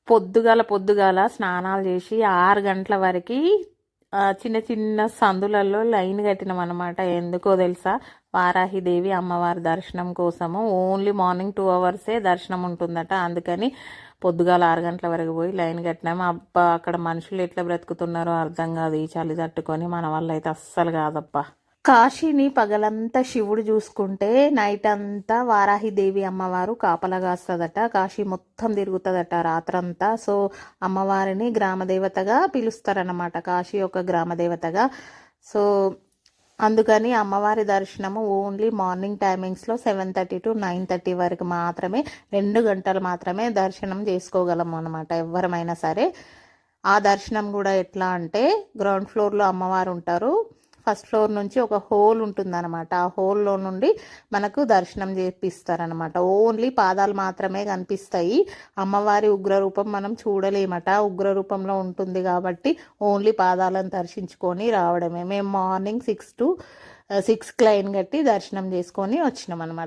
పొద్దుగాల పొద్దుగాల స్నానాలు చేసి 6 గంటల వరకు చిన్న చిన్న సందులలో లైన్ కట్టినాం అనమాట. ఎందుకో తెలుసా, వారాహిదేవి అమ్మవారి దర్శనం కోసము. ఓన్లీ మార్నింగ్ 2 అవర్సే దర్శనం ఉంటుందట. అందుకని పొద్దుగాల 6 గంటల వరకు పోయి లైన్ కట్టినాము. అబ్బా, అక్కడ మనుషులు ఎట్లా బ్రతుకుతున్నారో అర్థం కాదు. ఈ చలి తట్టుకొని మన వల్ల అయితే అస్సలు కాదబ్బా. కాశీని పగలంతా శివుడు చూసుకుంటే నైట్ అంతా వారాహిదేవి అమ్మవారు కాపలా కాస్తుందట. కాశీ మొత్తం తిరుగుతుందట రాత్రంతా. సో అమ్మవారిని గ్రామదేవతగా పిలుస్తారన్నమాట, కాశీ ఒక గ్రామదేవతగా. సో అందుకని అమ్మవారి దర్శనము ఓన్లీ మార్నింగ్ టైమింగ్స్లో 7:30 to 9:30 వరకు మాత్రమే, 2 గంటలు మాత్రమే దర్శనం చేసుకోగలము అనమాట ఎవరమైనా సరే. ఆ దర్శనం కూడా ఎట్లా అంటే, గ్రౌండ్ ఫ్లోర్లో అమ్మవారు ఉంటారు. ఫస్ట్ ఫ్లోర్ నుంచి ఒక హోల్ ఉంటుందన్నమాట. ఆ హోల్లో నుండి మనకు దర్శనం చేపిస్తారనమాట. ఓన్లీ పాదాలు మాత్రమే కనిపిస్తాయి. అమ్మవారి ఉగ్రరూపం మనం చూడలేమట, ఉగ్రరూపంలో ఉంటుంది కాబట్టి ఓన్లీ పాదాలను దర్శించుకొని రావడమే. మేము మార్నింగ్ 6 to 6 లైన్ కట్టి దర్శనం చేసుకొని వచ్చినాం అనమాట.